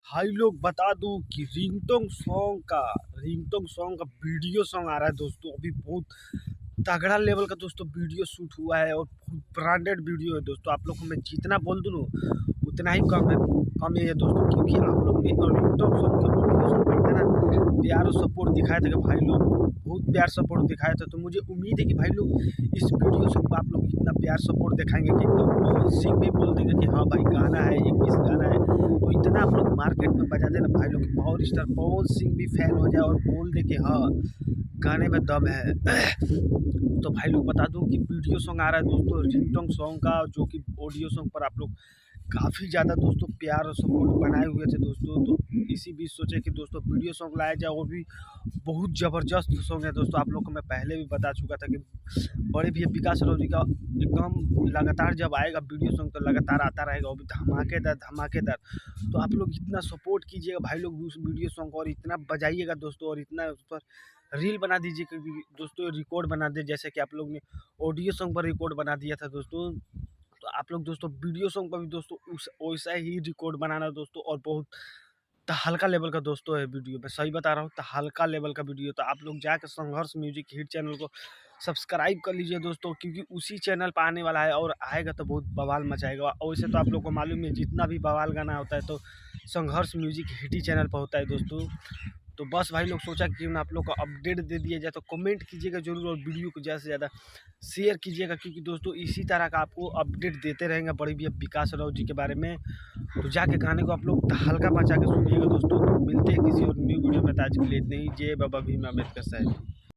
भाई लोग बता दूं कि रिंगटोंग सॉन्ग का वीडियो सॉन्ग आ रहा है दोस्तों। अभी बहुत तगड़ा लेवल का दोस्तों वीडियो शूट हुआ है और बहुत ब्रांडेड वीडियो है दोस्तों। आप लोग को मैं जितना बोल दूं ना उतना ही कम है दोस्तों, क्योंकि आप लोग ने रिंगटोंग सॉन्ग का वीडियो सॉन्ग पे इतना प्यार और सपोर्ट दिखाया था कि भाई लोग बहुत प्यार सपोर्ट दिखाया था। तो मुझे उम्मीद है कि भाई लोग इस वीडियो सॉन्ग को आप लोग इतना प्यार सपोर्ट दिखाएंगे कि एकदम पवन सिंह भी बोल देंगे कि हाँ भाई गाना है, एक पीस गाना है। तो इतना आप लोग मार्केट में बजा देना भाई लोग कि पावर स्टार पवन सिंह भी फैन हो जाए और बोल दे कि हाँ गाने में दम है। तो भाई लोग बता दूं कि वीडियो सॉन्ग आ रहा है दोस्तों रिंगटोन सॉन्ग का, जो कि ऑडियो सॉन्ग पर आप लोग काफ़ी ज़्यादा दोस्तों प्यार और सपोर्ट बनाए हुए थे दोस्तों। तो इसी बीच सोचे कि दोस्तों वीडियो सॉन्ग लाया जाए, वो भी बहुत ज़बरदस्त सॉन्ग है दोस्तों। आप लोग को मैं पहले भी बता चुका था कि बड़े भैया विकास राव जी का एकदम लगातार जब आएगा वीडियो सॉन्ग तो लगातार आता रहेगा, वो भी धमाकेदार धमाकेदार। तो आप लोग इतना सपोर्ट कीजिएगा भाई लोग उस वीडियो सॉन्ग को, और इतना बजाइएगा दोस्तों, और इतना उस पर रील बना दीजिए कि दोस्तों रिकॉर्ड बना दे, जैसे कि आप लोग ने ऑडियो सॉन्ग पर रिकॉर्ड बना दिया था दोस्तों। तो आप लोग दोस्तों वीडियो सॉन्ग पर भी दोस्तों उस वैसा ही रिकॉर्ड बनाना दोस्तों। और बहुत हल्का लेवल का दोस्तों है वीडियो, मैं सही बता रहा हूँ, हल्का लेवल का वीडियो। तो आप लोग जाकर संघर्ष म्यूजिक हिट चैनल को सब्सक्राइब कर लीजिए दोस्तों, क्योंकि उसी चैनल पर आने वाला है और आएगा तो बहुत बवाल मचाएगा। और वैसे तो आप लोग को मालूम है जितना भी बवाल गाना होता है तो संघर्ष म्यूजिक हिट ही चैनल पर होता है दोस्तों। तो बस भाई लोग सोचा कि क्यों ना आप लोग को अपडेट दे दिया जाए। तो कमेंट कीजिएगा जरूर और वीडियो को ज़्यादा से ज़्यादा शेयर कीजिएगा, क्योंकि दोस्तों इसी तरह का आपको अपडेट देते रहेंगे बड़े भैया विकास राव जी के बारे में। तो जाके गाने को आप लोग हल्का मचा के सुनिएगा दोस्तों। तो मिलते हैं किसी और न्यू वीडियो में, तो आज के लिए इतने ही। जय बाबा भीम अम्बेडकर साहब।